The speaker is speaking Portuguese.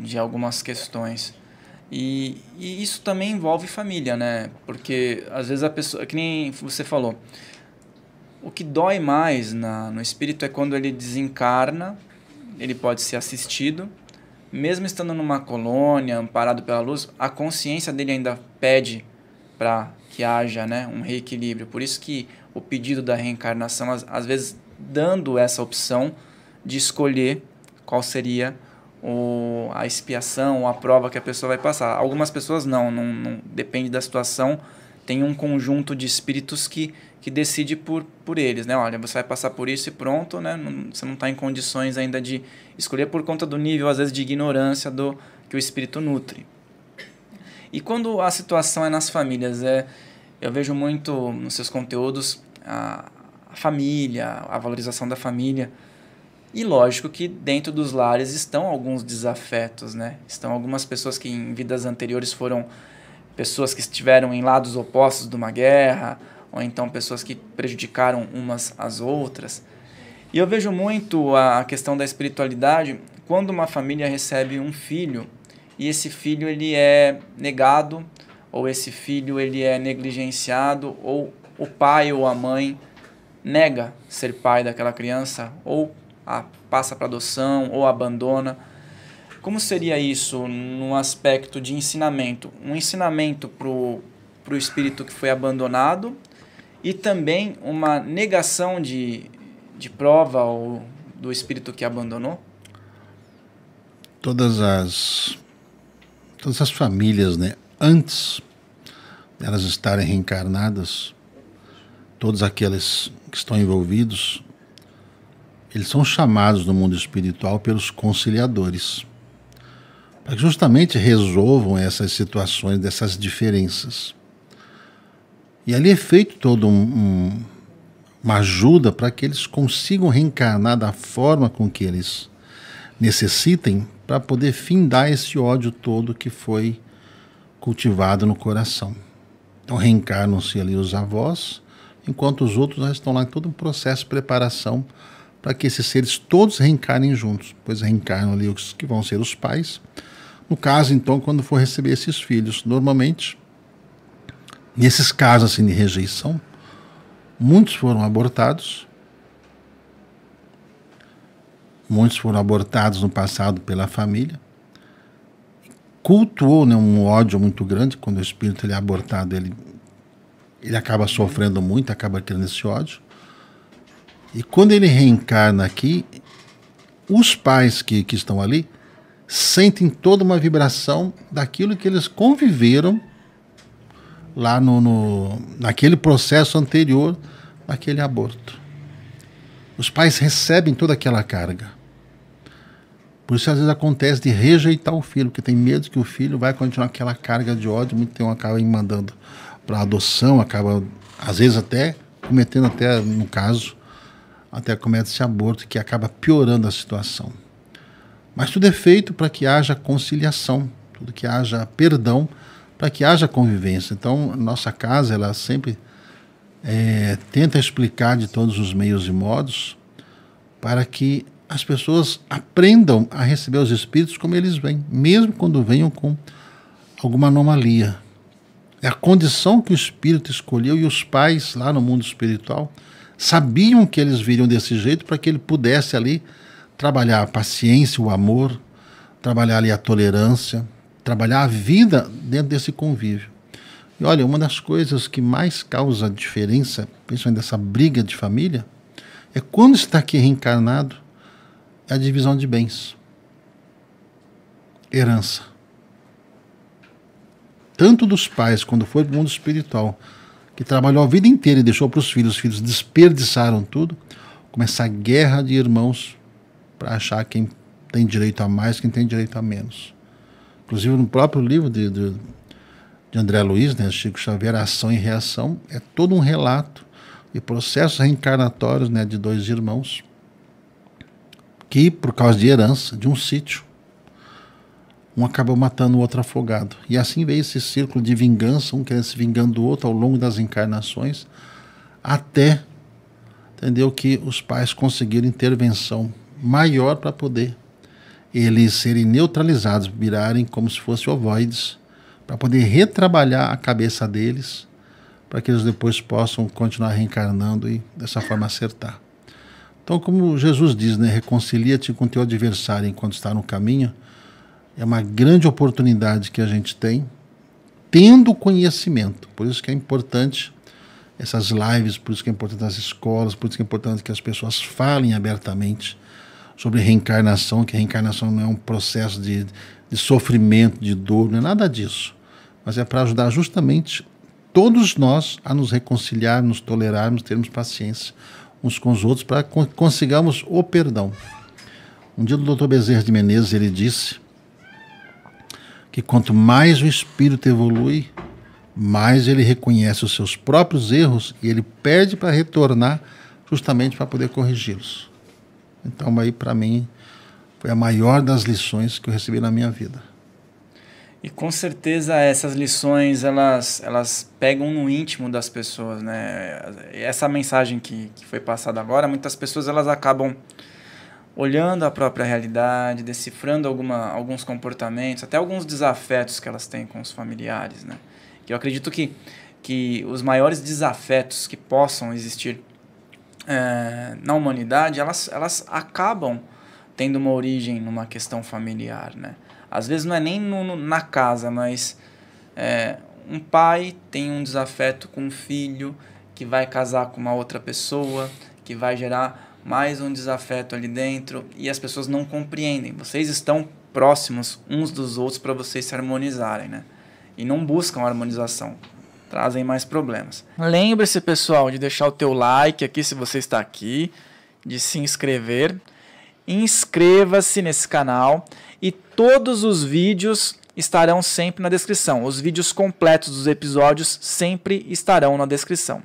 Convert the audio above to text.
de algumas questões. E isso também envolve família, né? Porque às vezes a pessoa, que nem você falou, o que dói mais no espírito é quando ele desencarna, ele pode ser assistido, mesmo estando numa colônia, amparado pela luz, a consciência dele ainda pede para que haja, né, um reequilíbrio. Por isso que o pedido da reencarnação, às vezes dando essa opção de escolher qual seria a expiação, a prova que a pessoa vai passar. Algumas pessoas não depende da situação, tem um conjunto de espíritos que decide por eles, né? Olha, você vai passar por isso e pronto, né? Você não está em condições ainda de escolher por conta do nível, às vezes, de ignorância que o espírito nutre. E quando a situação é nas famílias, eu vejo muito nos seus conteúdos a família, a valorização da família. E lógico que dentro dos lares estão alguns desafetos, né? Estão algumas pessoas que em vidas anteriores foram pessoas que estiveram em lados opostos de uma guerra, ou então pessoas que prejudicaram umas às outras. E eu vejo muito a questão da espiritualidade quando uma família recebe um filho e esse filho ele é negado, ou esse filho ele é negligenciado, ou o pai ou a mãe nega ser pai daquela criança, ou passa para adoção, ou abandona. Como seria isso no aspecto de ensinamento? Um ensinamento para o espírito que foi abandonado e também uma negação de prova ou do espírito que abandonou? Todas as famílias, né, antes delas estarem reencarnadas, todos aqueles que estão envolvidos, eles são chamados no mundo espiritual pelos conciliadores, para que justamente resolvam essas situações, dessas diferenças. E ali é feito toda uma ajuda para que eles consigam reencarnar da forma com que eles necessitem, para poder findar esse ódio todo que foi cultivado no coração. Então reencarnam-se ali os avós, enquanto os outros já estão lá em todo um processo de preparação para que esses seres todos reencarnem juntos, pois reencarnam ali os que vão ser os pais. No caso, então, quando for receber esses filhos, normalmente, nesses casos assim, de rejeição, muitos foram abortados. Muitos foram abortados no passado pela família. Cultuou, né, um ódio muito grande. Quando o espírito ele é abortado, ele acaba sofrendo muito, acaba criando esse ódio. E quando ele reencarna aqui, os pais que estão ali sentem toda uma vibração daquilo que eles conviveram lá naquele processo anterior, naquele aborto. Os pais recebem toda aquela carga. Por isso, às vezes, acontece de rejeitar o filho, porque tem medo que o filho vai continuar aquela carga de ódio, muito tempo acaba mandando para adoção, acaba, às vezes, até cometendo, no caso, até comete esse aborto, que acaba piorando a situação. Mas tudo é feito para que haja conciliação, tudo que haja perdão, para que haja convivência. Então, nossa casa, ela sempre tenta explicar de todos os meios e modos para que as pessoas aprendam a receber os espíritos como eles vêm, mesmo quando venham com alguma anomalia. É a condição que o espírito escolheu, e os pais lá no mundo espiritual sabiam que eles viriam desse jeito para que ele pudesse ali trabalhar a paciência, o amor, trabalhar ali a tolerância, trabalhar a vida dentro desse convívio. E olha, uma das coisas que mais causa diferença, principalmente dessa briga de família, é quando está aqui reencarnado, é a divisão de bens. Herança. Tanto dos pais, quando foi para o mundo espiritual, que trabalhou a vida inteira e deixou para os filhos desperdiçaram tudo, começa a guerra de irmãos para achar quem tem direito a mais, quem tem direito a menos. Inclusive no próprio livro de André Luiz, né, Chico Xavier, Ação e Reação, é todo um relato de processos reencarnatórios, né, de dois irmãos que, por causa de herança, de um sítio, um acabou matando o outro afogado. E assim veio esse círculo de vingança, um querendo se vingando do outro ao longo das encarnações, até, entendeu, que os pais conseguiram intervenção maior para poder eles serem neutralizados, virarem como se fossem ovoides, para poder retrabalhar a cabeça deles, para que eles depois possam continuar reencarnando e dessa forma acertar. Então, como Jesus diz, né, reconcilia-te com teu adversário enquanto está no caminho, é uma grande oportunidade que a gente tem, tendo conhecimento. Por isso que é importante essas lives, por isso que é importante as escolas, por isso que é importante que as pessoas falem abertamente sobre reencarnação, que a reencarnação não é um processo de sofrimento, de dor, não é nada disso. Mas é para ajudar justamente todos nós a nos reconciliar, nos tolerarmos, termos paciência uns com os outros, para que consigamos o perdão. Um dia o Dr. Bezerra de Menezes, ele disse que quanto mais o espírito evolui, mais ele reconhece os seus próprios erros e ele pede para retornar justamente para poder corrigi-los. Então aí para mim foi a maior das lições que eu recebi na minha vida. E com certeza essas lições elas pegam no íntimo das pessoas, né? Essa mensagem que foi passada agora, muitas pessoas elas acabam olhando a própria realidade, decifrando alguns comportamentos, até alguns desafetos que elas têm com os familiares, né? Que eu acredito que os maiores desafetos que possam existir na humanidade, elas acabam tendo uma origem numa questão familiar, né? Às vezes não é nem na casa, mas um pai tem um desafeto com um filho que vai casar com uma outra pessoa, que vai gerar mais um desafeto ali dentro, e as pessoas não compreendem. Vocês estão próximos uns dos outros para vocês se harmonizarem, né? E não buscam harmonização, trazem mais problemas. Lembre-se, pessoal, de deixar o teu like aqui se você está aqui, de se inscrever. Inscreva-se nesse canal e todos os vídeos estarão sempre na descrição. Os vídeos completos dos episódios sempre estarão na descrição.